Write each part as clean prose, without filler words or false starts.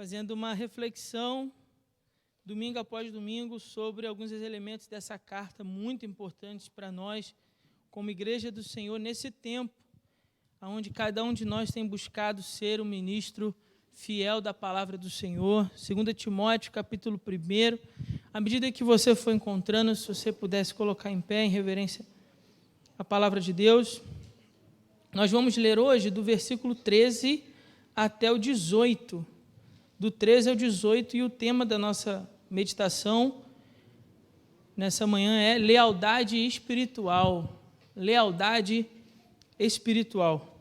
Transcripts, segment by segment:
fazendo uma reflexão, domingo após domingo, sobre alguns elementos dessa carta muito importantes para nós, como Igreja do Senhor, nesse tempo, onde cada um de nós tem buscado ser um ministro fiel da palavra do Senhor. 2 Timóteo, capítulo 1, à medida que você for encontrando, se você pudesse colocar em pé, em reverência à palavra de Deus, nós vamos ler hoje do versículo 13 até o 18, do 13 ao 18, e o tema da nossa meditação nessa manhã é lealdade espiritual. Lealdade espiritual.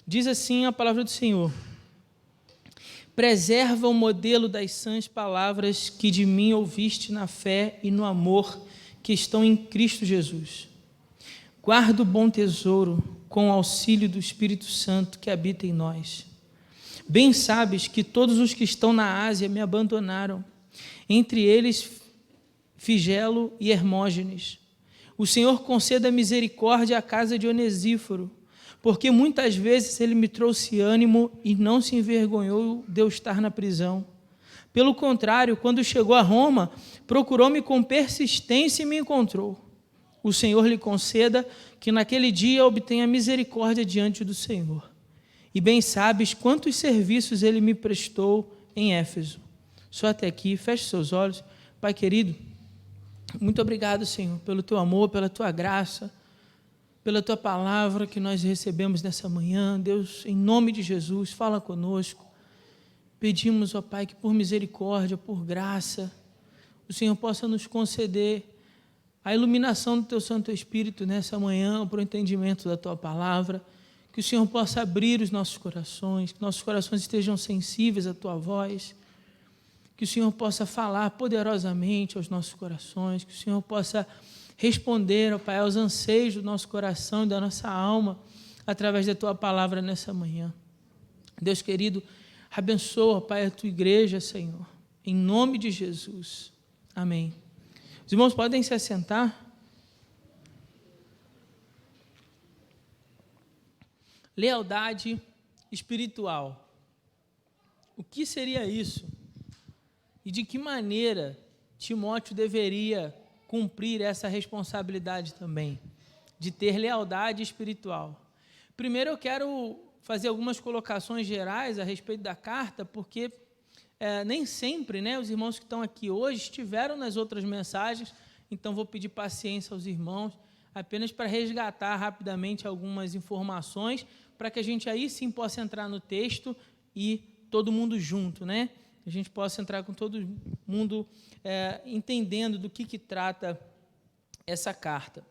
Diz assim a palavra do Senhor: preserva o modelo das sãs palavras que de mim ouviste na fé e no amor que estão em Cristo Jesus. Guarda o bom tesouro com o auxílio do Espírito Santo que habita em nós. Bem sabes que todos os que estão na Ásia me abandonaram, entre eles Figelo e Hermógenes. O Senhor conceda misericórdia à casa de Onesíforo, porque muitas vezes ele me trouxe ânimo e não se envergonhou de eu estar na prisão. Pelo contrário, quando chegou a Roma, procurou-me com persistência e me encontrou. O Senhor lhe conceda que naquele dia obtenha misericórdia diante do Senhor. E bem sabes quantos serviços ele me prestou em Éfeso. Só até aqui, feche seus olhos. Pai querido, muito obrigado, Senhor, pelo teu amor, pela tua graça, pela tua palavra que nós recebemos nessa manhã. Deus, em nome de Jesus, fala conosco. Pedimos, ó Pai, que por misericórdia, por graça, o Senhor possa nos conceder a iluminação do teu Santo Espírito nessa manhã, para o entendimento da tua palavra, que o Senhor possa abrir os nossos corações, que nossos corações estejam sensíveis à tua voz, que o Senhor possa falar poderosamente aos nossos corações, que o Senhor possa responder, ó Pai, aos anseios do nosso coração e da nossa alma, através da tua palavra nessa manhã. Deus querido, abençoa, ó Pai, a tua igreja, Senhor, em nome de Jesus. Amém. Os irmãos podem se assentar. Lealdade espiritual. O que seria isso? E de que maneira Timóteo deveria cumprir essa responsabilidade também, de ter lealdade espiritual? Primeiro eu quero fazer algumas colocações gerais a respeito da carta, porque nem sempre, os irmãos que estão aqui hoje estiveram nas outras mensagens, então vou pedir paciência aos irmãos, apenas para resgatar rapidamente algumas informações, para que a gente aí sim possa entrar no texto e todo mundo junto, A gente possa entrar com todo mundo entendendo do que trata essa carta.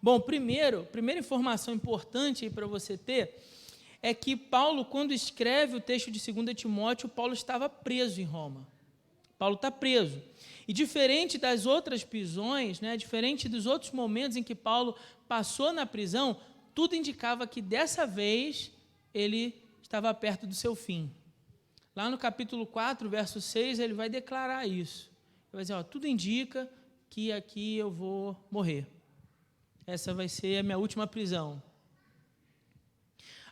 Bom, primeira informação importante para você ter é que Paulo, quando escreve o texto de 2 Timóteo, Paulo estava preso em Roma. Paulo está preso. E diferente das outras prisões, diferente dos outros momentos em que Paulo passou na prisão, tudo indicava que dessa vez ele estava perto do seu fim. Lá no capítulo 4, verso 6, ele vai declarar isso. Ele vai dizer, tudo indica que aqui eu vou morrer. Essa vai ser a minha última prisão.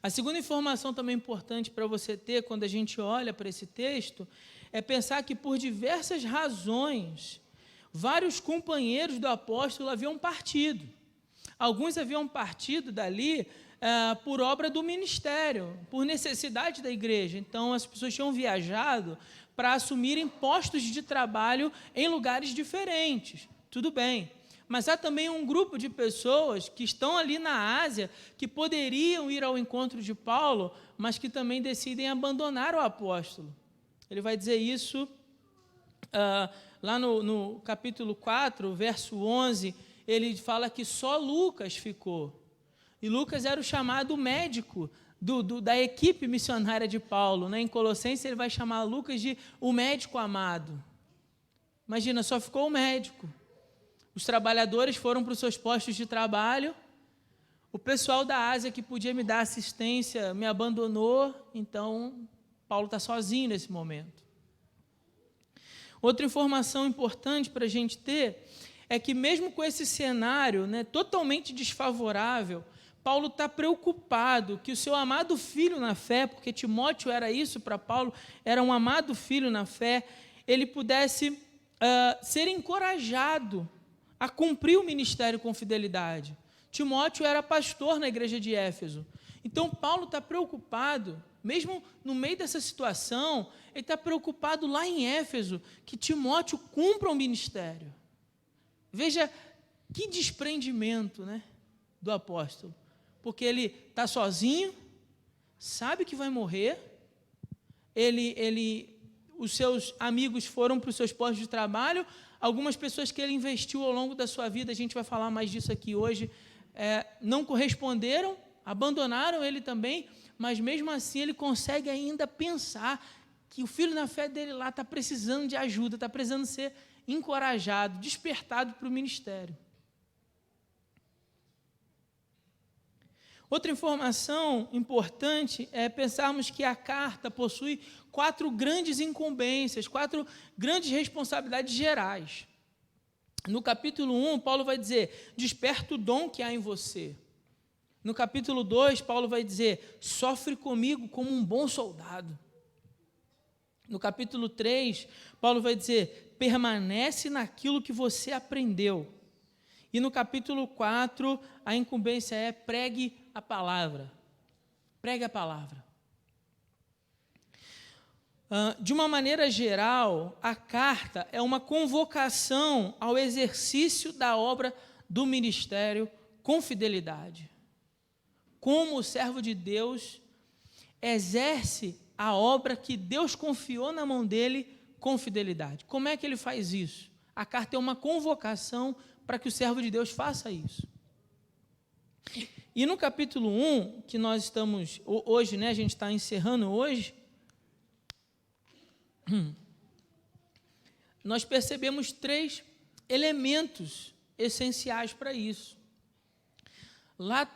A segunda informação também importante para você ter, quando a gente olha para esse texto, é pensar que por diversas razões, vários companheiros do apóstolo haviam partido. Alguns haviam partido dali por obra do ministério, por necessidade da igreja. Então, as pessoas tinham viajado para assumirem postos de trabalho em lugares diferentes. Tudo bem. Mas há também um grupo de pessoas que estão ali na Ásia, que poderiam ir ao encontro de Paulo, mas que também decidem abandonar o apóstolo. Ele vai dizer isso lá no capítulo 4, verso 11, ele fala que só Lucas ficou. E Lucas era o chamado médico da equipe missionária de Paulo. Em Colossenses ele vai chamar Lucas de o médico amado. Imagina, só ficou o médico. Os trabalhadores foram para os seus postos de trabalho. O pessoal da Ásia que podia me dar assistência me abandonou. Então, Paulo está sozinho nesse momento. Outra informação importante para a gente ter é que mesmo com esse cenário totalmente desfavorável, Paulo está preocupado que o seu amado filho na fé, porque Timóteo era isso para Paulo, era um amado filho na fé, ele pudesse ser encorajado a cumprir o ministério com fidelidade. Timóteo era pastor na igreja de Éfeso. Então, Paulo está preocupado, mesmo no meio dessa situação, ele está preocupado lá em Éfeso, que Timóteo cumpra o ministério. Veja que desprendimento, né, do apóstolo. Porque ele está sozinho, sabe que vai morrer, os seus amigos foram para os seus postos de trabalho, algumas pessoas que ele investiu ao longo da sua vida, a gente vai falar mais disso aqui hoje, não corresponderam, abandonaram ele também, mas mesmo assim ele consegue ainda pensar que o filho na fé dele lá está precisando de ajuda, está precisando ser encorajado, despertado para o ministério. Outra informação importante é pensarmos que a carta possui 4 grandes incumbências, 4 grandes responsabilidades gerais. No capítulo 1, Paulo vai dizer, desperta o dom que há em você. No capítulo 2, Paulo vai dizer, sofre comigo como um bom soldado. No capítulo 3, Paulo vai dizer, permanece naquilo que você aprendeu. E no capítulo 4, a incumbência é pregue a palavra. Pregue a palavra. De uma maneira geral, a carta é uma convocação ao exercício da obra do ministério com fidelidade. Como o servo de Deus exerce a obra que Deus confiou na mão dele com fidelidade. Como é que ele faz isso? A carta é uma convocação para que o servo de Deus faça isso. E no capítulo 1, que nós estamos hoje, né, a gente está encerrando hoje, nós percebemos 3 elementos essenciais para isso. Lá,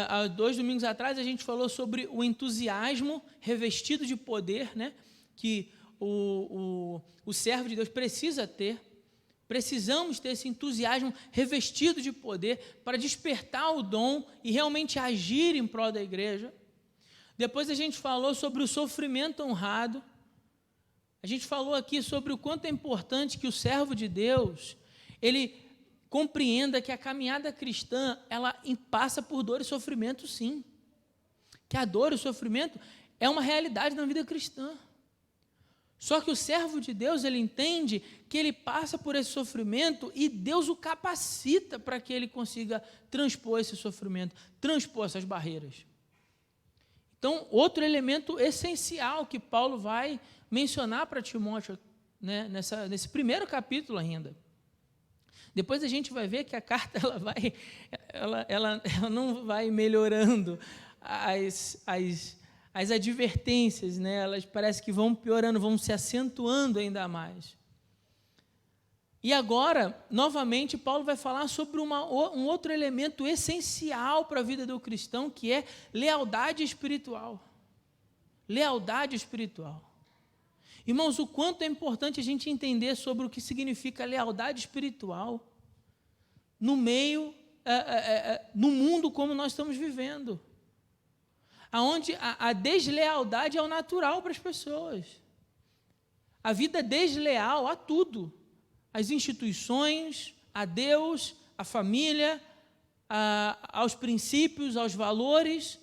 há 2 domingos atrás, a gente falou sobre o entusiasmo revestido de poder, né, que o servo de Deus precisa ter. Precisamos ter esse entusiasmo revestido de poder para despertar o dom e realmente agir em prol da igreja. Depois a gente falou sobre o sofrimento honrado. A gente falou aqui sobre o quanto é importante que o servo de Deus, ele compreenda que a caminhada cristã, ela passa por dor e sofrimento, sim. Que a dor e o sofrimento é uma realidade na vida cristã. Só que o servo de Deus, ele entende que ele passa por esse sofrimento e Deus o capacita para que ele consiga transpor esse sofrimento, transpor essas barreiras. Então, outro elemento essencial que Paulo vai mencionar para Timóteo, né, nesse primeiro capítulo ainda. Depois a gente vai ver que a carta ela não vai melhorando as advertências, né, elas parece que vão piorando, vão se acentuando ainda mais. E agora, novamente, Paulo vai falar sobre um outro elemento essencial para a vida do cristão, que é lealdade espiritual. Lealdade espiritual. Irmãos, o quanto é importante a gente entender sobre o que significa lealdade espiritual no meio, no mundo como nós estamos vivendo. Onde a deslealdade é o natural para as pessoas. A vida desleal a tudo. Às instituições, a Deus, à família, aos princípios, aos valores.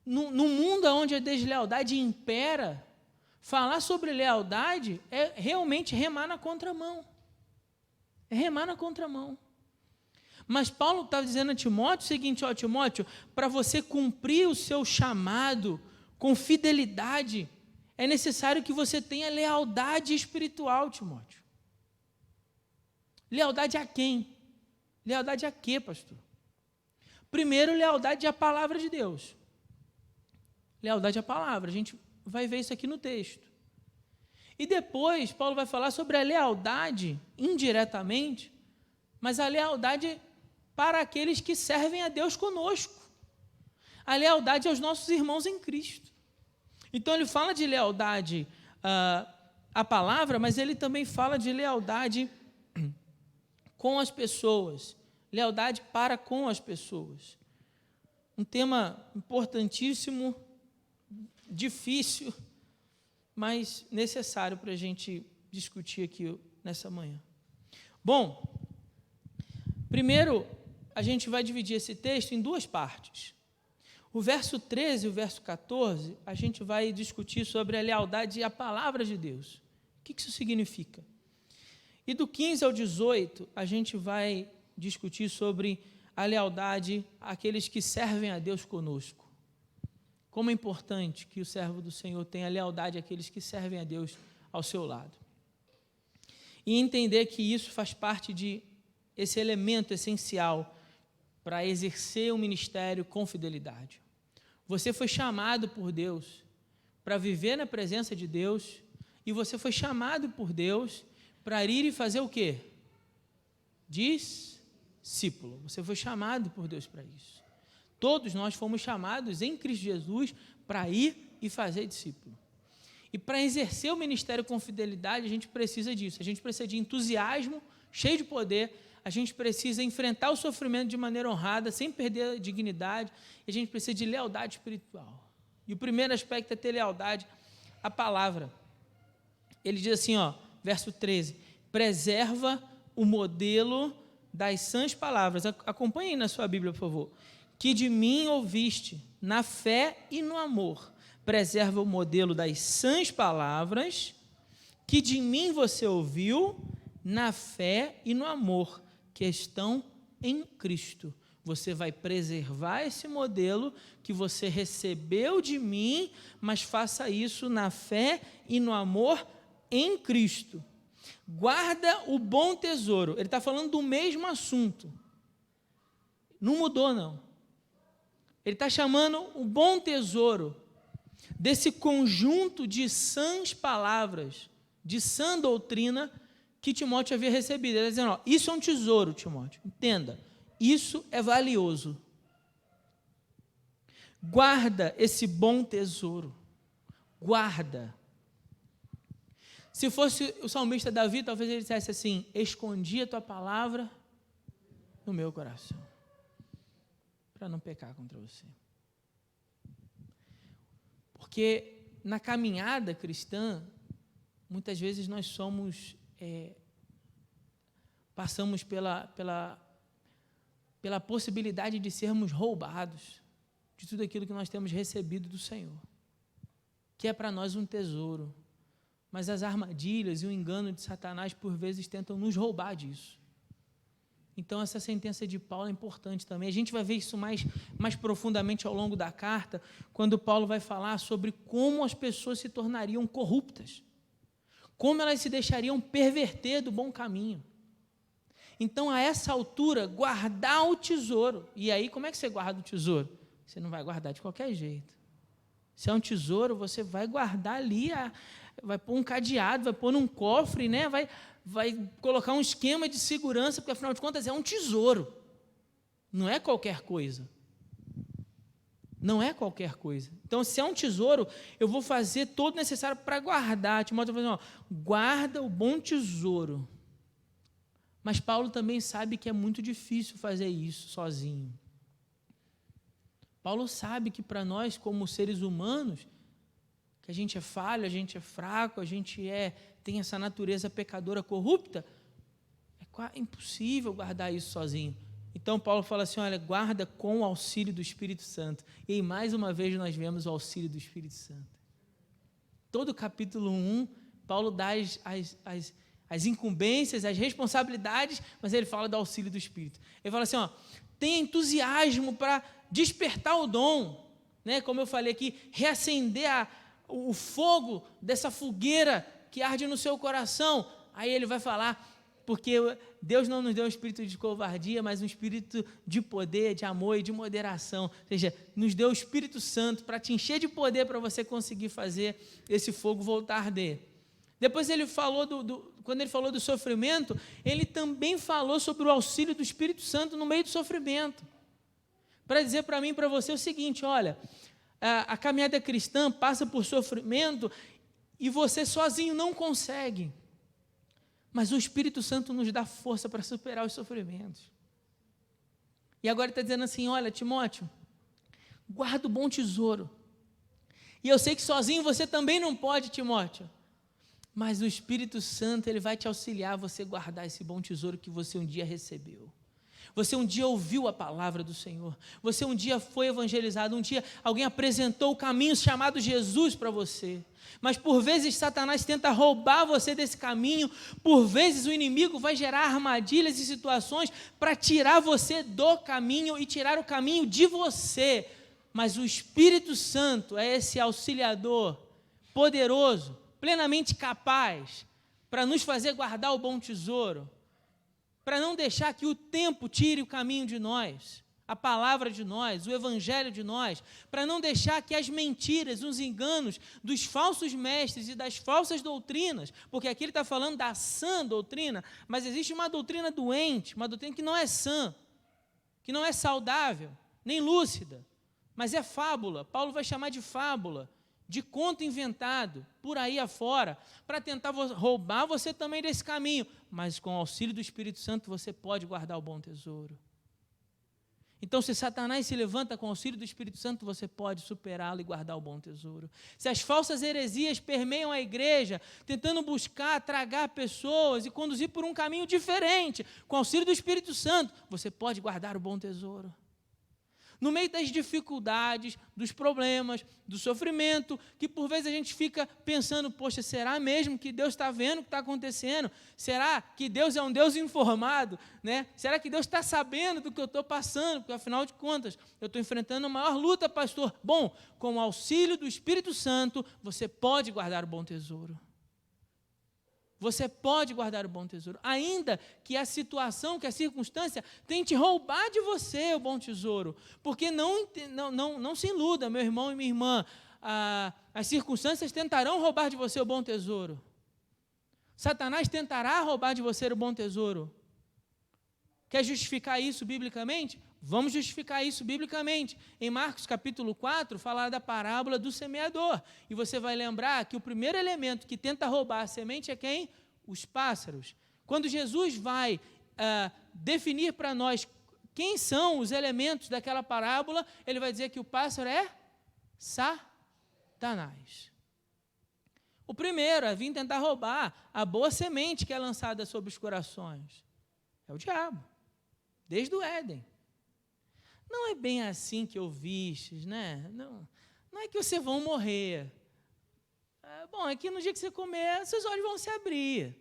No mundo onde a deslealdade impera, falar sobre lealdade é realmente remar na contramão. É remar na contramão. Mas Paulo está dizendo a Timóteo o seguinte, ó, Timóteo, para você cumprir o seu chamado com fidelidade, é necessário que você tenha lealdade espiritual, Timóteo. Lealdade a quem? Lealdade a quê, pastor? Primeiro, lealdade à palavra de Deus. Lealdade à palavra, a gente vai ver isso aqui no texto. E depois, Paulo vai falar sobre a lealdade, indiretamente, mas a lealdade para aqueles que servem a Deus conosco. A lealdade aos nossos irmãos em Cristo. Então, ele fala de lealdade à palavra, mas ele também fala de lealdade com as pessoas. Lealdade para com as pessoas. um tema importantíssimo, difícil, mas necessário para a gente discutir aqui nessa manhã. Bom, primeiro a gente vai dividir esse texto em duas partes. O verso 13 e o verso 14, a gente vai discutir sobre a lealdade à palavra de Deus. O que isso significa? E do 15 ao 18, a gente vai discutir sobre a lealdade àqueles que servem a Deus conosco. Como é importante que o servo do Senhor tenha lealdade àqueles que servem a Deus ao seu lado. E entender que isso faz parte de esse elemento essencial para exercer o ministério com fidelidade. Você foi chamado por Deus para viver na presença de Deus, e você foi chamado por Deus para ir e fazer o quê? Discípulo. Você foi chamado por Deus para isso. Todos nós fomos chamados em Cristo Jesus para ir e fazer discípulo. E para exercer o ministério com fidelidade, a gente precisa disso. A gente precisa de entusiasmo, cheio de poder. A gente precisa enfrentar o sofrimento de maneira honrada, sem perder a dignidade. E a gente precisa de lealdade espiritual. E o primeiro aspecto é ter lealdade à palavra. Ele diz assim, verso 13: preserva o modelo das sãs palavras. Acompanhem na sua Bíblia, por favor. Que de mim ouviste, na fé e no amor. Preserva o modelo das sãs palavras, que de mim você ouviu, na fé e no amor, que estão em Cristo. Você vai preservar esse modelo que você recebeu de mim, mas faça isso na fé e no amor em Cristo. Guarda o bom tesouro. Ele está falando do mesmo assunto. Não mudou, não. Ele está chamando o bom tesouro desse conjunto de sãs palavras, de sã doutrina que Timóteo havia recebido. Ele está dizendo, isso é um tesouro, Timóteo. Entenda, isso é valioso. Guarda esse bom tesouro. Guarda. Se fosse o salmista Davi, talvez ele dissesse assim: escondi a tua palavra no meu coração, para não pecar contra você. Porque na caminhada cristã, muitas vezes nós passamos pela possibilidade de sermos roubados de tudo aquilo que nós temos recebido do Senhor, que é para nós um tesouro. Mas as armadilhas e o engano de Satanás, por vezes, tentam nos roubar disso. Então, essa sentença de Paulo é importante também. A gente vai ver isso mais profundamente ao longo da carta, quando Paulo vai falar sobre como as pessoas se tornariam corruptas, como elas se deixariam perverter do bom caminho. Então, a essa altura, guardar o tesouro. E aí, como é que você guarda o tesouro? Você não vai guardar de qualquer jeito. Se é um tesouro, você vai guardar ali, vai pôr um cadeado, vai pôr num cofre, né? vai colocar um esquema de segurança, porque, afinal de contas, é um tesouro. Não é qualquer coisa. Não é qualquer coisa. Então, se é um tesouro, eu vou fazer todo o necessário para guardar. Timóteo está falando, guarda o bom tesouro. Mas Paulo também sabe que é muito difícil fazer isso sozinho. Paulo sabe que para nós, como seres humanos, que a gente é falho, a gente é fraco, a gente tem essa natureza pecadora corrupta, é impossível guardar isso sozinho. Então, Paulo fala assim, olha, guarda com o auxílio do Espírito Santo. E aí, mais uma vez, nós vemos o auxílio do Espírito Santo. Todo o capítulo 1, Paulo dá as incumbências, as responsabilidades, mas ele fala do auxílio do Espírito. Ele fala assim, tenha entusiasmo para despertar o dom, né? Como eu falei aqui, reacender o fogo dessa fogueira que arde no seu coração. Aí ele vai falar, porque Deus não nos deu um espírito de covardia, mas um espírito de poder, de amor e de moderação. Ou seja, nos deu o Espírito Santo para te encher de poder para você conseguir fazer esse fogo voltar a arder. Depois ele falou, quando ele falou do sofrimento, ele também falou sobre o auxílio do Espírito Santo no meio do sofrimento. Para dizer para mim e para você o seguinte, olha, a caminhada cristã passa por sofrimento e você sozinho não consegue. Mas o Espírito Santo nos dá força para superar os sofrimentos. E agora ele está dizendo assim, olha, Timóteo, Guarda o bom tesouro. E eu sei que sozinho você também não pode, Timóteo. Mas o Espírito Santo, ele vai te auxiliar a você guardar esse bom tesouro que você um dia recebeu. Você um dia ouviu a palavra do Senhor. Você um dia foi evangelizado. Um dia alguém apresentou o caminho chamado Jesus para você. Mas por vezes Satanás tenta roubar você desse caminho. Por vezes o inimigo vai gerar armadilhas e situações para tirar você do caminho e tirar o caminho de você. Mas o Espírito Santo é esse auxiliador poderoso, plenamente capaz para nos fazer guardar o bom tesouro, para não deixar que o tempo tire o caminho de nós, a palavra de nós, o evangelho de nós, para não deixar que as mentiras, os enganos dos falsos mestres e das falsas doutrinas, porque aqui ele está falando da sã doutrina, mas existe uma doutrina doente, uma doutrina que não é sã, que não é saudável, nem lúcida, mas é fábula. Paulo vai chamar de fábula, de conto inventado, por aí afora, para tentar roubar você também desse caminho, mas com o auxílio do Espírito Santo você pode guardar o bom tesouro. Então, se Satanás se levanta com o auxílio do Espírito Santo, você pode superá-lo e guardar o bom tesouro. Se as falsas heresias permeiam a igreja, tentando buscar, tragar pessoas e conduzir por um caminho diferente, com o auxílio do Espírito Santo, você pode guardar o bom tesouro. No meio das dificuldades, dos problemas, do sofrimento, que por vezes a gente fica pensando, poxa, será mesmo que Deus está vendo o que está acontecendo? Será que Deus é um Deus informado? Né? Será que Deus está sabendo do que eu estou passando? Porque, afinal de contas, eu estou enfrentando a maior luta, pastor. Bom, com o auxílio do Espírito Santo, você pode guardar o bom tesouro. Você pode guardar o bom tesouro, ainda que a situação, que a circunstância tente roubar de você o bom tesouro, porque não se iluda, meu irmão e minha irmã, as circunstâncias tentarão roubar de você o bom tesouro. Satanás tentará roubar de você o bom tesouro. Quer justificar isso biblicamente? Vamos justificar isso biblicamente. Em Marcos capítulo 4, falar da parábola do semeador. E você vai lembrar que o primeiro elemento que tenta roubar a semente é quem? Os pássaros. Quando Jesus vai definir para nós quem são os elementos daquela parábola, ele vai dizer que o pássaro é Satanás. O primeiro a vir tentar roubar a boa semente que é lançada sobre os corações é o diabo, desde o Éden. Não é bem assim que ouvistes, né? Não é que vocês vão morrer. Bom, é que no dia que você comer, seus olhos vão se abrir.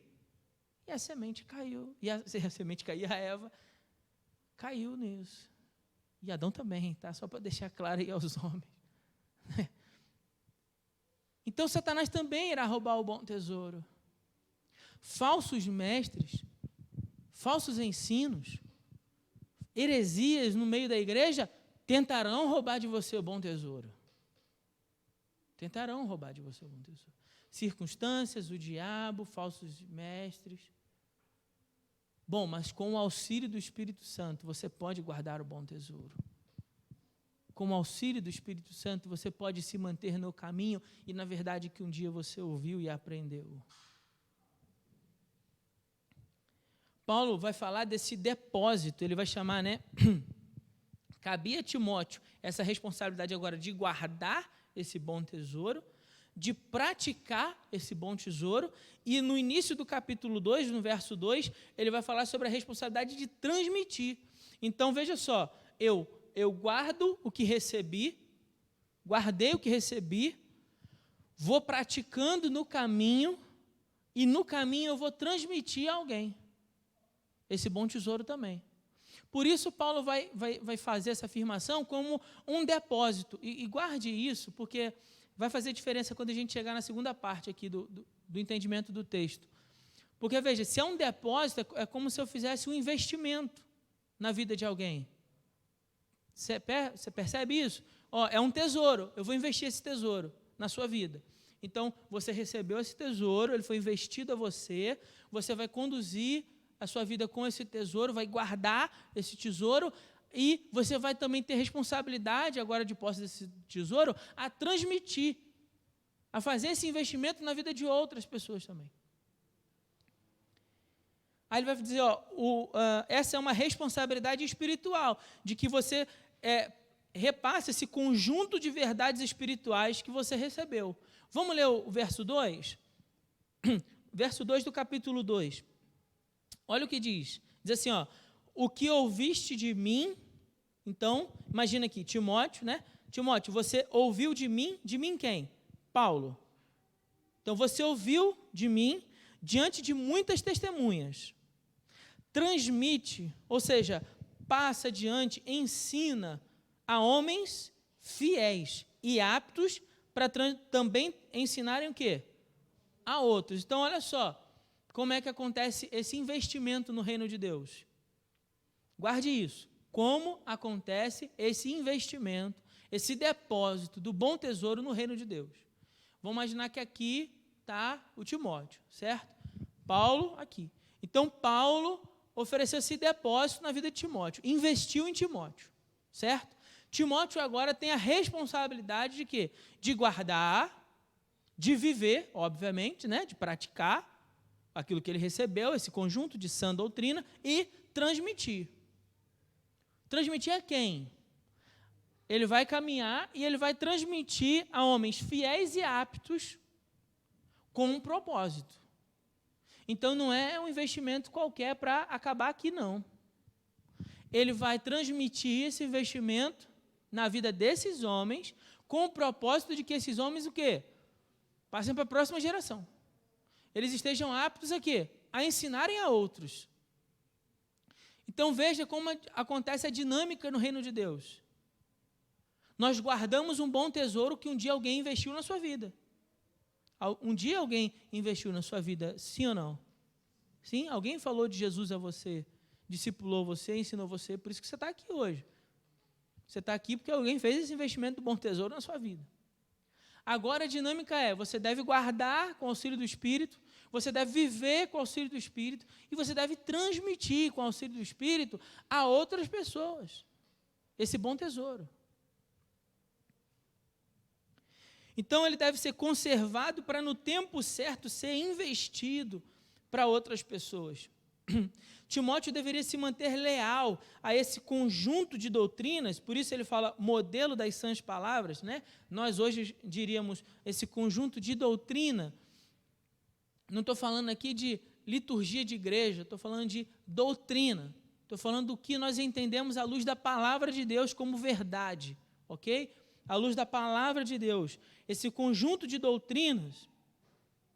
E a semente caiu. E a semente caiu, a Eva caiu nisso. E Adão também, tá? Só para deixar claro aí aos homens. Então, Satanás também irá roubar o bom tesouro. Falsos mestres, falsos ensinos, heresias no meio da igreja tentarão roubar de você o bom tesouro. Tentarão roubar de você o bom tesouro. Circunstâncias, o diabo, falsos mestres. Bom, mas com o auxílio do Espírito Santo, você pode guardar o bom tesouro. Com o auxílio do Espírito Santo, você pode se manter no caminho e na verdade que um dia você ouviu e aprendeu. Paulo vai falar desse depósito, ele vai chamar, né? Cabia a Timóteo essa responsabilidade agora de guardar esse bom tesouro, de praticar esse bom tesouro, e no início do capítulo 2, no verso 2, ele vai falar sobre a responsabilidade de transmitir. Então, veja só, eu guardo o que recebi, guardei o que recebi, vou praticando no caminho, e no caminho eu vou transmitir a alguém esse bom tesouro também. Por isso, Paulo vai fazer essa afirmação como um depósito. E guarde isso, porque vai fazer diferença quando a gente chegar na segunda parte aqui do entendimento do texto. Porque, veja, se é um depósito, é como se eu fizesse um investimento na vida de alguém. Você percebe isso? É um tesouro, eu vou investir esse tesouro na sua vida. Então, você recebeu esse tesouro, ele foi investido a você, você vai conduzir a sua vida com esse tesouro, vai guardar esse tesouro e você vai também ter responsabilidade, agora de posse desse tesouro, a transmitir, a fazer esse investimento na vida de outras pessoas também. Aí ele vai dizer, essa é uma responsabilidade espiritual, de que você repassa esse conjunto de verdades espirituais que você recebeu. Vamos ler o verso 2? Verso 2 do capítulo 2. Olha o que diz. Diz assim, ó, o que ouviste de mim, então, imagina aqui, Timóteo, né? Timóteo, você ouviu de mim quem? Paulo. Então, você ouviu de mim diante de muitas testemunhas. Transmite, ou seja, passa adiante, ensina a homens fiéis e aptos para também ensinarem o quê? A outros. Então, olha só, como é que acontece esse investimento no reino de Deus. Guarde isso. Como acontece esse investimento, esse depósito do bom tesouro no reino de Deus. Vamos imaginar que aqui está o Timóteo, certo? Paulo aqui. Então, Paulo ofereceu esse depósito na vida de Timóteo, investiu em Timóteo, certo? Timóteo agora tem a responsabilidade de quê? De guardar, de viver, obviamente, né? De praticar aquilo que ele recebeu, esse conjunto de sã doutrina, e transmitir. Transmitir a quem? Ele vai caminhar e ele vai transmitir a homens fiéis e aptos com um propósito. Então, não é um investimento qualquer para acabar aqui, não. Ele vai transmitir esse investimento na vida desses homens com o propósito de que esses homens o quê? Passem para a próxima geração. Eles estejam aptos a quê? A ensinarem a outros. Então, veja como acontece a dinâmica no reino de Deus. Nós guardamos um bom tesouro que um dia alguém investiu na sua vida. Um dia alguém investiu na sua vida, sim ou não? Sim? Alguém falou de Jesus a você, discipulou você, ensinou você, por isso que você está aqui hoje. Você está aqui porque alguém fez esse investimento do bom tesouro na sua vida. Agora a dinâmica é, você deve guardar com o auxílio do Espírito, você deve viver com o auxílio do Espírito e você deve transmitir com o auxílio do Espírito a outras pessoas esse bom tesouro. Então, ele deve ser conservado para, no tempo certo, ser investido para outras pessoas. Timóteo deveria se manter leal a esse conjunto de doutrinas, por isso ele fala modelo das sãs palavras, né? Nós hoje diríamos esse conjunto de doutrina. Não estou falando aqui de liturgia de igreja, estou falando de doutrina. Estou falando do que nós entendemos à luz da palavra de Deus como verdade, ok? À luz da palavra de Deus. Esse conjunto de doutrinas,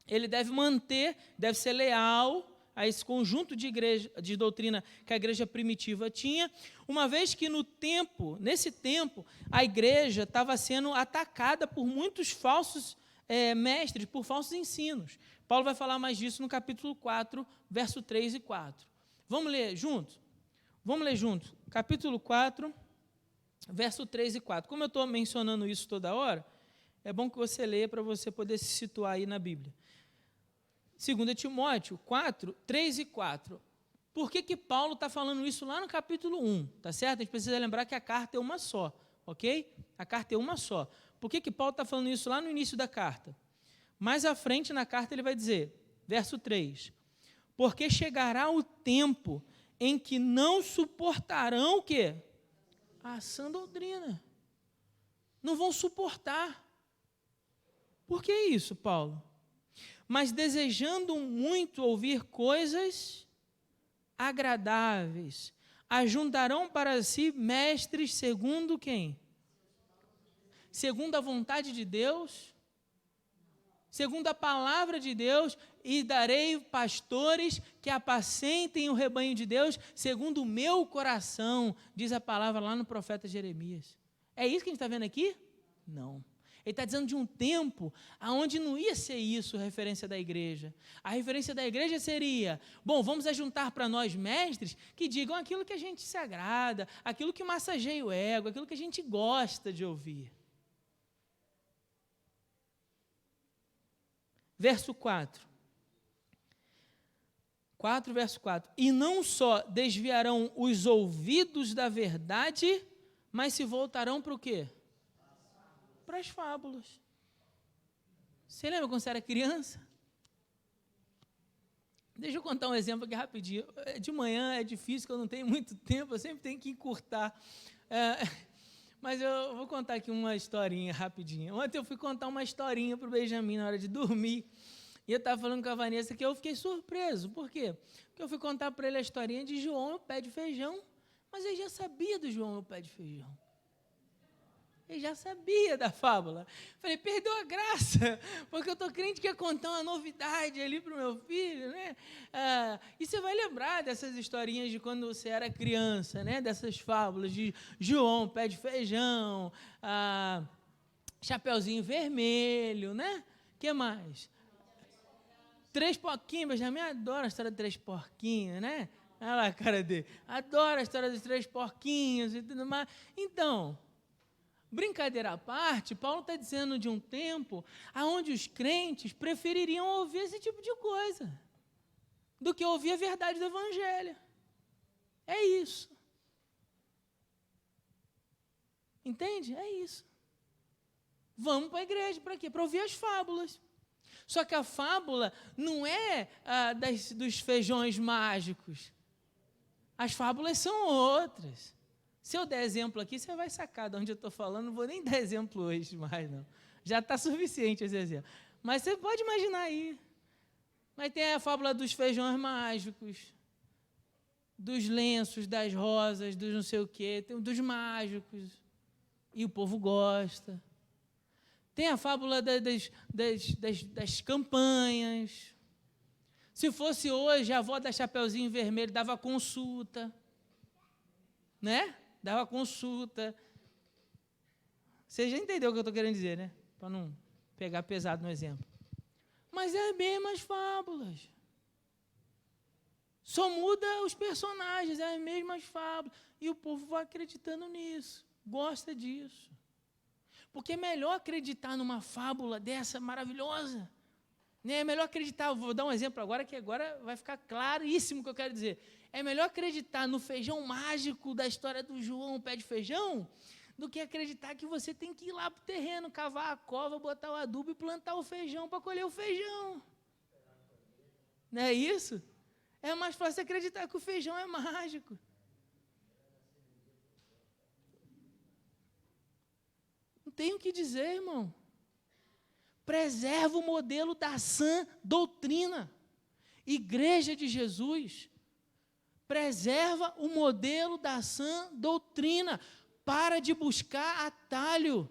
ele deve manter, deve ser leal a esse conjunto de doutrina que a igreja primitiva tinha, uma vez que nesse tempo, a igreja estava sendo atacada por muitos falsos mestres, por falsos ensinos. Paulo vai falar mais disso no capítulo 4, verso 3 e 4. Vamos ler juntos? Vamos ler juntos. Capítulo 4, verso 3 e 4. Como eu estou mencionando isso toda hora, é bom que você leia para você poder se situar aí na Bíblia. 2 Timóteo 4, 3 e 4. Por que Paulo está falando isso lá no capítulo 1? Tá certo? A gente precisa lembrar que a carta é uma só, ok? A carta é uma só. Por que Paulo está falando isso lá no início da carta? Mais à frente na carta ele vai dizer, verso 3, porque chegará o tempo em que não suportarão o quê? A sã doutrina. Não vão suportar. Por que isso, Paulo? Mas desejando muito ouvir coisas agradáveis, ajuntarão para si mestres segundo quem? Segundo a vontade de Deus? Segundo a palavra de Deus, e darei pastores que apacentem o rebanho de Deus, segundo o meu coração, diz a palavra lá no profeta Jeremias. É isso que a gente está vendo aqui? Não. Ele está dizendo de um tempo onde não ia ser isso a referência da igreja. A referência da igreja seria, bom, vamos ajuntar para nós mestres que digam aquilo que a gente se agrada, aquilo que massageia o ego, aquilo que a gente gosta de ouvir. Verso 4. 4, verso 4. E não só desviarão os ouvidos da verdade, mas se voltarão para o quê? Para as fábulas. Você lembra quando você era criança? Deixa eu contar um exemplo aqui rapidinho. De manhã é difícil, que eu não tenho muito tempo, eu sempre tenho que encurtar. Mas eu vou contar aqui uma historinha rapidinho. Ontem eu fui contar uma historinha para o Benjamin na hora de dormir. E eu estava falando com a Vanessa que eu fiquei surpreso. Por quê? Porque eu fui contar para ele a historinha de João e o pé de feijão. Mas ele já sabia do João e o pé de feijão. Ele já sabia da fábula. Falei, perdeu a graça, porque eu estou crente que ia contar uma novidade ali para o meu filho, né? E você vai lembrar dessas historinhas de quando você era criança, né? Dessas fábulas de João, pé de feijão, Chapeuzinho Vermelho, né? O que mais? Três porquinhos, Benjamin adora a história de três porquinhos, né? Olha lá a cara dele. Adora a história dos três porquinhos e tudo mais. Então, brincadeira à parte, Paulo está dizendo de um tempo onde os crentes prefeririam ouvir esse tipo de coisa do que ouvir a verdade do Evangelho. É isso. Entende? É isso. Vamos para a igreja, para quê? Para ouvir as fábulas. Só que a fábula não é dos feijões mágicos. As fábulas são outras. Se eu der exemplo aqui, você vai sacar de onde eu estou falando. Não vou nem dar exemplo hoje mais, não. Já está suficiente esse exemplo. Mas você pode imaginar aí. Mas tem a fábula dos feijões mágicos, dos lenços, das rosas, dos não sei o quê, dos mágicos. E o povo gosta. Tem a fábula das campanhas. Se fosse hoje, a avó da Chapeuzinho Vermelho dava consulta. Né? Dava consulta. Você já entendeu o que eu estou querendo dizer, né? Para não pegar pesado no exemplo. Mas é as mesmas fábulas. Só muda os personagens, é as mesmas fábulas. E o povo vai acreditando nisso. Gosta disso. Porque é melhor acreditar numa fábula dessa maravilhosa. Né? É melhor acreditar, vou dar um exemplo agora, que agora vai ficar claríssimo o que eu quero dizer. É melhor acreditar no feijão mágico da história do João, o pé de feijão, do que acreditar que você tem que ir lá para o terreno, cavar a cova, botar o adubo e plantar o feijão para colher o feijão. Não é isso? É mais fácil acreditar que o feijão é mágico. Não tem o que dizer, irmão. Preserva o modelo da sã doutrina. Igreja de Jesus. Preserva o modelo da sã doutrina. Para de buscar atalho.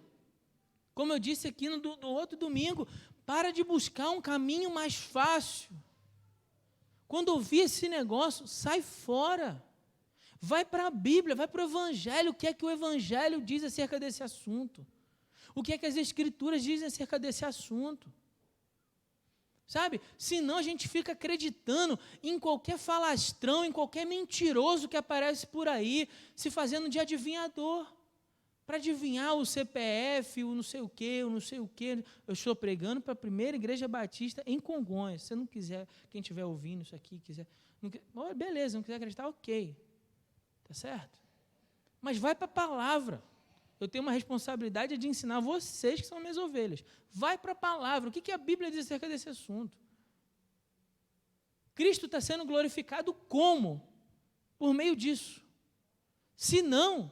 Como eu disse aqui no outro domingo, para de buscar um caminho mais fácil. Quando ouvir esse negócio, sai fora. Vai para a Bíblia, vai para o Evangelho. O que é que o Evangelho diz acerca desse assunto? O que é que as Escrituras dizem acerca desse assunto? Sabe? Senão a gente fica acreditando em qualquer falastrão, em qualquer mentiroso que aparece por aí, se fazendo de adivinhador. Para adivinhar o CPF, o não sei o quê, o não sei o quê. Eu estou pregando para a primeira igreja batista em Congonhas. Se você não quiser, quem estiver ouvindo isso aqui, quiser. Beleza, não quiser acreditar, ok. Tá certo? Mas vai para a palavra. Eu tenho uma responsabilidade de ensinar vocês que são minhas ovelhas. Vai para a palavra. O que a Bíblia diz acerca desse assunto? Cristo está sendo glorificado como? Por meio disso. Se não,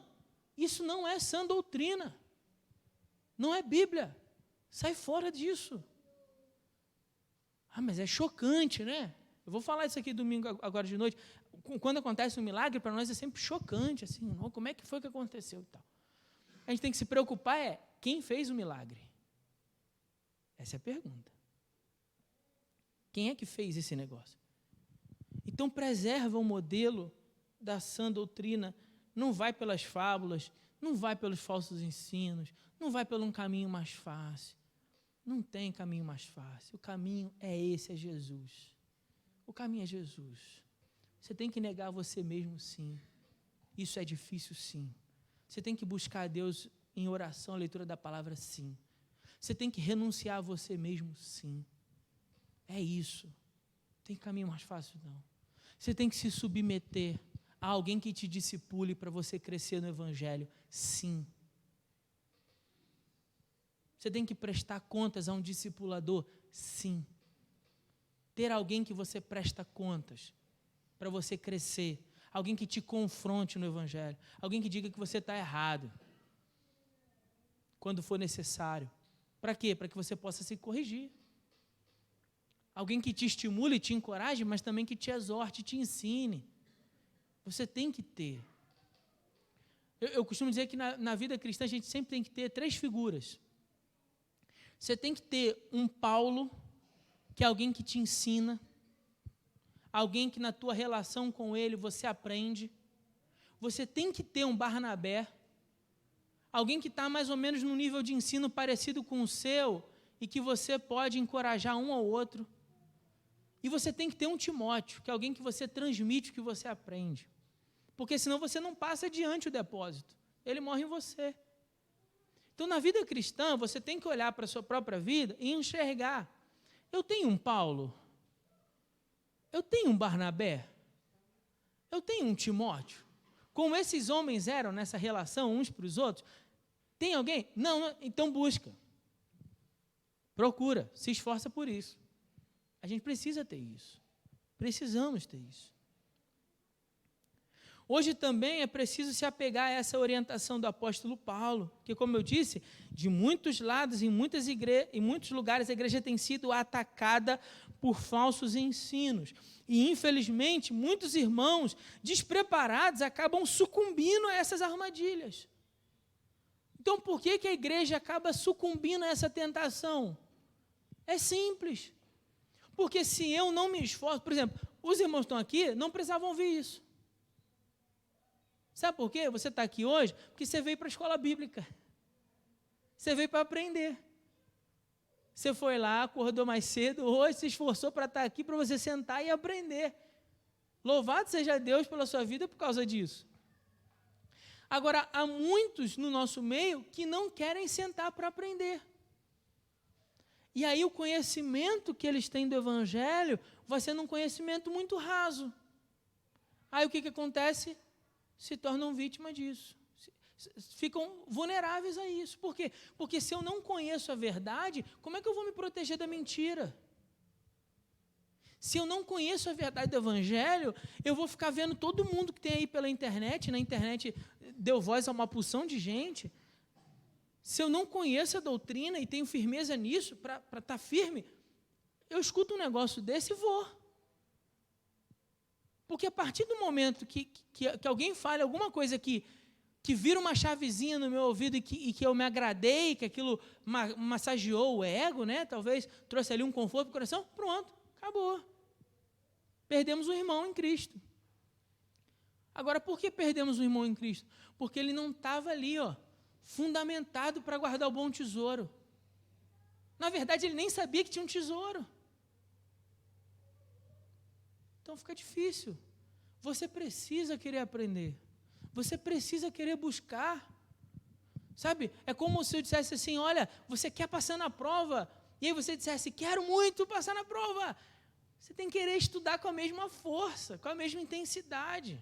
isso não é sã doutrina. Não é Bíblia. Sai fora disso. Mas é chocante, né? Eu vou falar isso aqui domingo, agora de noite. Quando acontece um milagre, para nós é sempre chocante. Assim, como é que foi que aconteceu e tal. A gente tem que se preocupar quem fez o milagre? Essa é a pergunta. Quem é que fez esse negócio? Então, preserva o modelo da sã doutrina. Não vai pelas fábulas, não vai pelos falsos ensinos, não vai por um caminho mais fácil. Não tem caminho mais fácil. O caminho é esse, é Jesus. O caminho é Jesus. Você tem que negar você mesmo, sim. Isso é difícil, sim. Você tem que buscar a Deus em oração, a leitura da palavra, sim. Você tem que renunciar a você mesmo, sim. É isso. Não tem caminho mais fácil, não. Você tem que se submeter a alguém que te discipule para você crescer no Evangelho, sim. Você tem que prestar contas a um discipulador, sim. Ter alguém que você presta contas para você crescer. Alguém que te confronte no Evangelho. Alguém que diga que você está errado. quando for necessário. Para quê? Para que você possa se corrigir. Alguém que te estimule, te encoraje, mas também que te exorte, te ensine. Você tem que ter. Eu costumo dizer que na vida cristã a gente sempre tem que ter 3 figuras. Você tem que ter um Paulo, que é alguém que te ensina, alguém que na tua relação com ele você aprende. Você tem que ter um Barnabé, alguém que está mais ou menos no nível de ensino parecido com o seu e que você pode encorajar um ao outro. E você tem que ter um Timóteo, que é alguém que você transmite o que você aprende. Porque senão você não passa adiante o depósito. Ele morre em você. Então, na vida cristã, você tem que olhar para a sua própria vida e enxergar. Eu tenho um Paulo? Eu tenho um Barnabé? Eu tenho um Timóteo? Como esses homens eram nessa relação uns para os outros? Tem alguém? Não, então busca. Procura, se esforça por isso. A gente precisa ter isso. Precisamos ter isso. Hoje também é preciso se apegar a essa orientação do apóstolo Paulo, que, como eu disse, de muitos lados, em muitos lugares, a igreja tem sido atacada por falsos ensinos. E, infelizmente, muitos irmãos despreparados acabam sucumbindo a essas armadilhas. Então, por que a igreja acaba sucumbindo a essa tentação? É simples. Porque se eu não me esforço, por exemplo, os irmãos estão aqui, não precisavam ouvir isso. Sabe por quê? Você está aqui hoje porque você veio para a escola bíblica. Você veio para aprender. Você foi lá, acordou mais cedo, hoje se esforçou para estar aqui, para você sentar e aprender. Louvado seja Deus pela sua vida por causa disso. Agora, há muitos no nosso meio que não querem sentar para aprender. E aí o conhecimento que eles têm do Evangelho vai sendo um conhecimento muito raso. Aí o que acontece? Se tornam vítimas disso. Ficam vulneráveis a isso. Por quê? Porque se eu não conheço a verdade, como é que eu vou me proteger da mentira? Se eu não conheço a verdade do Evangelho, eu vou ficar vendo todo mundo que tem aí pela internet, na internet deu voz a uma porção de gente. Se eu não conheço a doutrina e tenho firmeza nisso, para estar firme, eu escuto um negócio desse e vou. Porque a partir do momento que alguém fale alguma coisa que vira uma chavezinha no meu ouvido e que eu me agradei, que aquilo massageou o ego, né? Talvez trouxe ali um conforto para o coração, pronto, acabou. Perdemos um irmão em Cristo. Agora, por que perdemos um irmão em Cristo? Porque ele não estava ali, fundamentado para guardar o bom tesouro. Na verdade, ele nem sabia que tinha um tesouro. Então fica difícil. Você precisa querer aprender. Você precisa querer buscar. Sabe? É como se eu dissesse assim, olha, você quer passar na prova. E aí você dissesse, quero muito passar na prova. Você tem que querer estudar com a mesma força, com a mesma intensidade.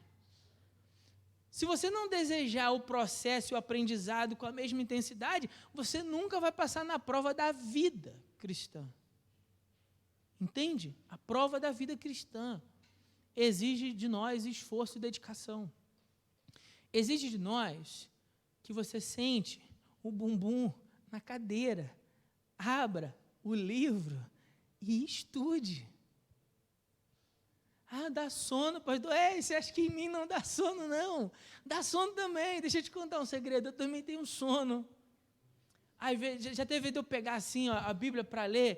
Se você não desejar o processo e o aprendizado com a mesma intensidade, você nunca vai passar na prova da vida cristã. Entende? A prova da vida cristã exige de nós esforço e dedicação. Exige de nós que você sente o bumbum na cadeira, abra o livro e estude. Ah, dá sono, pastor. Você acha que em mim não dá sono, não? Dá sono também. Deixa eu te contar um segredo, eu também tenho sono. Aí, já teve de eu pegar assim a Bíblia para ler,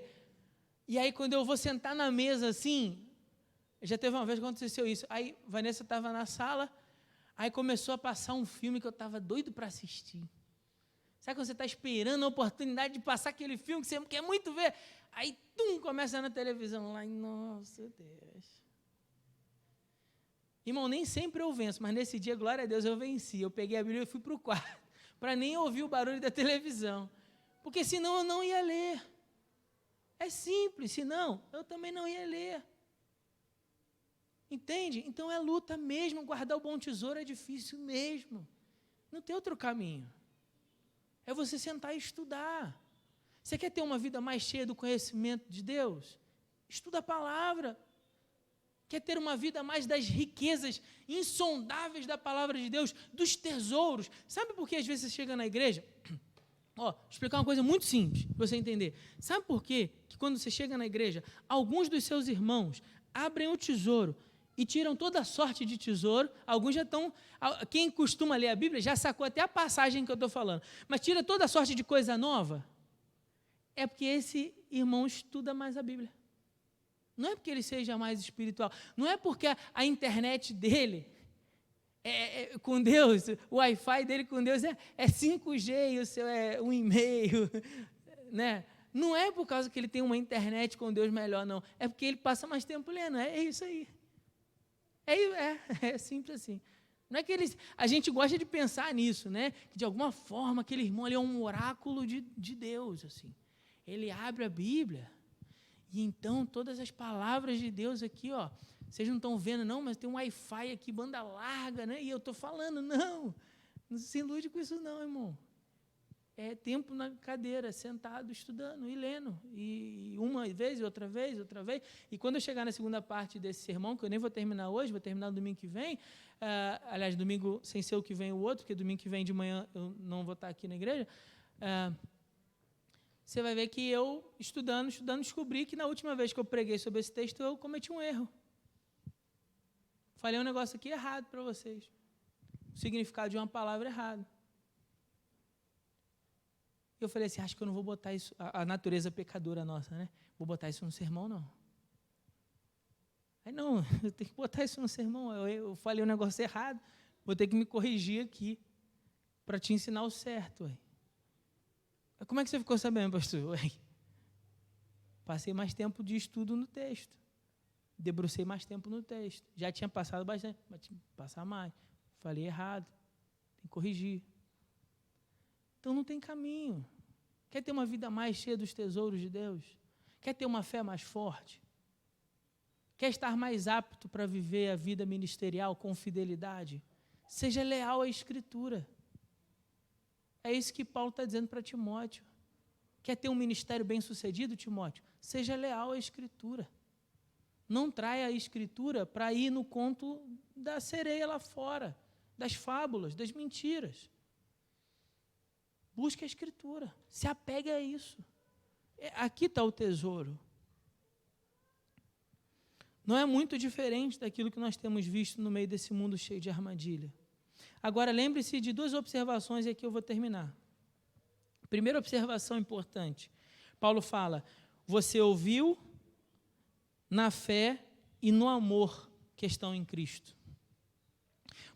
e aí quando eu vou sentar na mesa assim, já teve uma vez que aconteceu isso. Aí Vanessa estava na sala, aí começou a passar um filme que eu estava doido para assistir. Sabe quando você está esperando a oportunidade de passar aquele filme que você quer muito ver? Aí, começa na televisão lá, nossa Deus. Irmão, nem sempre eu venço, mas nesse dia, glória a Deus, eu venci. Eu peguei a Bíblia e fui para o quarto, para nem ouvir o barulho da televisão. Porque senão eu não ia ler. É simples, senão eu também não ia ler. Entende? Então é luta mesmo, guardar o bom tesouro é difícil mesmo. Não tem outro caminho. É você sentar e estudar. Você quer ter uma vida mais cheia do conhecimento de Deus? Estuda a palavra. Quer ter uma vida mais das riquezas insondáveis da palavra de Deus, dos tesouros? Sabe por que às vezes você chega na igreja explicar uma coisa muito simples, para você entender. Sabe por quê? Que quando você chega na igreja, alguns dos seus irmãos abrem o tesouro e tiram toda sorte de tesouro. Alguns já estão... Quem costuma ler a Bíblia já sacou até a passagem que eu estou falando. Mas tira toda sorte de coisa nova. É porque esse irmão estuda mais a Bíblia. Não é porque ele seja mais espiritual. Não é porque a internet dele com Deus, o Wi-Fi dele com Deus é 5G e o seu é 1,5, né? Não é por causa que ele tem uma internet com Deus melhor, não. É porque ele passa mais tempo lendo. É isso aí. É simples assim. Não é que a gente gosta de pensar nisso, né? Que de alguma forma aquele irmão ali é um oráculo de Deus, assim. Ele abre a Bíblia e então todas as palavras de Deus aqui, vocês não estão vendo não, mas tem um Wi-Fi aqui, banda larga, né? E eu estou falando, não se ilude com isso não, irmão. É tempo na cadeira, sentado, estudando e lendo. E uma vez, outra vez. E quando eu chegar na segunda parte desse sermão, que eu nem vou terminar hoje, vou terminar no domingo que vem, aliás, domingo sem ser o que vem o outro, porque domingo que vem de manhã eu não vou estar aqui na igreja, você vai ver que eu, estudando, descobri que na última vez que eu preguei sobre esse texto, eu cometi um erro. Falei um negócio aqui errado para vocês. O significado de uma palavra errado. Eu falei assim, acho que eu não vou botar isso, a natureza pecadora nossa, né? Vou botar isso no sermão, não. Aí, não, eu tenho que botar isso no sermão. Eu falei um negócio errado, vou ter que me corrigir aqui para te ensinar o certo. Ué. Como é que você ficou sabendo, pastor? Ué. Passei mais tempo de estudo no texto. Debrucei mais tempo no texto. Já tinha passado bastante, mas tinha que passar mais. Falei errado, tem que corrigir. Então não tem caminho. Quer ter uma vida mais cheia dos tesouros de Deus? Quer ter uma fé mais forte? Quer estar mais apto para viver a vida ministerial com fidelidade? Seja leal à Escritura. É isso que Paulo está dizendo para Timóteo. Quer ter um ministério bem-sucedido, Timóteo? Seja leal à Escritura. Não traia a Escritura para ir no conto da sereia lá fora, das fábulas, das mentiras. Busque a Escritura, se apegue a isso. Aqui está o tesouro. Não é muito diferente daquilo que nós temos visto no meio desse mundo cheio de armadilha. Agora, lembre-se de duas observações e aqui eu vou terminar. Primeira observação importante. Paulo fala, você ouviu na fé e no amor que estão em Cristo.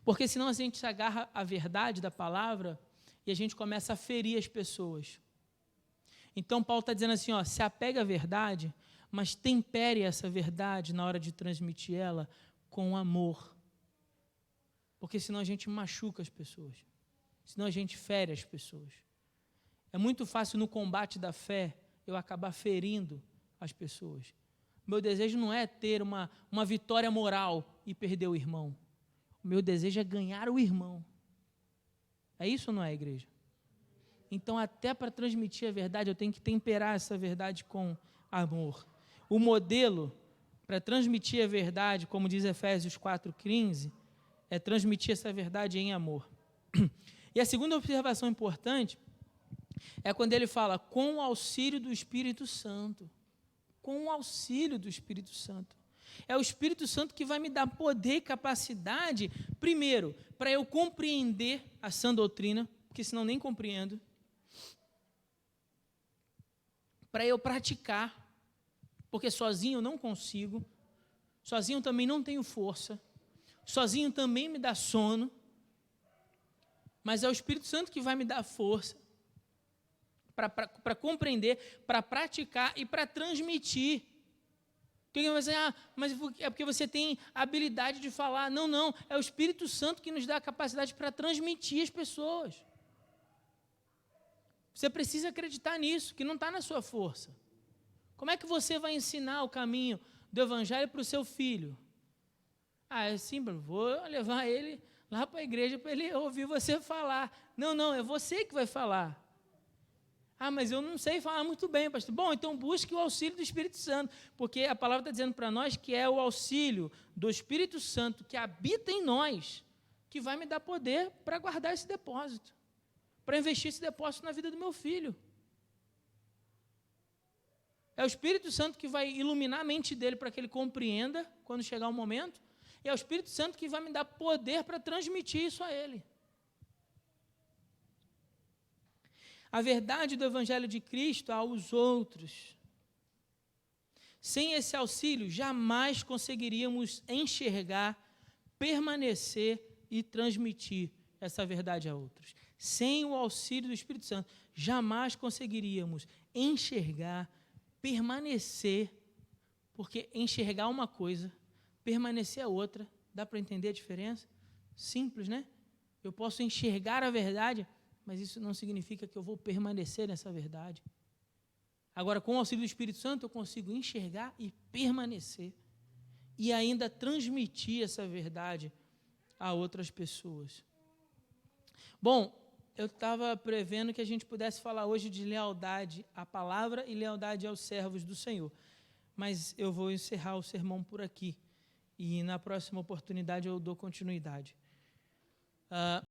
Porque senão a gente se agarra à verdade da palavra e a gente começa a ferir as pessoas. Então, Paulo está dizendo assim, se apega à verdade, mas tempere essa verdade na hora de transmitir ela com amor. Porque senão a gente machuca as pessoas. Senão a gente fere as pessoas. É muito fácil no combate da fé eu acabar ferindo as pessoas. Meu desejo não é ter uma vitória moral e perder o irmão. O meu desejo é ganhar o irmão. É isso ou não é, igreja? Então, até para transmitir a verdade, eu tenho que temperar essa verdade com amor. O modelo para transmitir a verdade, como diz Efésios 4,15, é transmitir essa verdade em amor. E a segunda observação importante é quando ele fala com o auxílio do Espírito Santo. Com o auxílio do Espírito Santo. É o Espírito Santo que vai me dar poder e capacidade, primeiro, para eu compreender a sã doutrina, porque senão nem compreendo. Para eu praticar, porque sozinho eu não consigo, sozinho também não tenho força, sozinho também me dá sono, mas é o Espírito Santo que vai me dar força para compreender, para praticar e para transmitir. Quem vai dizer, mas é porque você tem a habilidade de falar. Não, é o Espírito Santo que nos dá a capacidade para transmitir às pessoas. Você precisa acreditar nisso, que não está na sua força. Como é que você vai ensinar o caminho do Evangelho para o seu filho? É simples, vou levar ele lá para a igreja para ele ouvir você falar. Não, é você que vai falar. Mas eu não sei falar muito bem, pastor. Bom, então busque o auxílio do Espírito Santo, porque a palavra está dizendo para nós que é o auxílio do Espírito Santo que habita em nós, que vai me dar poder para guardar esse depósito, para investir esse depósito na vida do meu filho. É o Espírito Santo que vai iluminar a mente dele para que ele compreenda quando chegar o momento, e é o Espírito Santo que vai me dar poder para transmitir isso a ele. A verdade do Evangelho de Cristo aos outros. Sem esse auxílio, jamais conseguiríamos enxergar, permanecer e transmitir essa verdade a outros. Sem o auxílio do Espírito Santo, jamais conseguiríamos enxergar, permanecer, porque enxergar uma coisa, permanecer a outra, dá para entender a diferença? Simples, né? Eu posso enxergar a verdade, mas isso não significa que eu vou permanecer nessa verdade. Agora, com o auxílio do Espírito Santo, eu consigo enxergar e permanecer, e ainda transmitir essa verdade a outras pessoas. Bom, eu estava prevendo que a gente pudesse falar hoje de lealdade à palavra e lealdade aos servos do Senhor, mas eu vou encerrar o sermão por aqui, e na próxima oportunidade eu dou continuidade.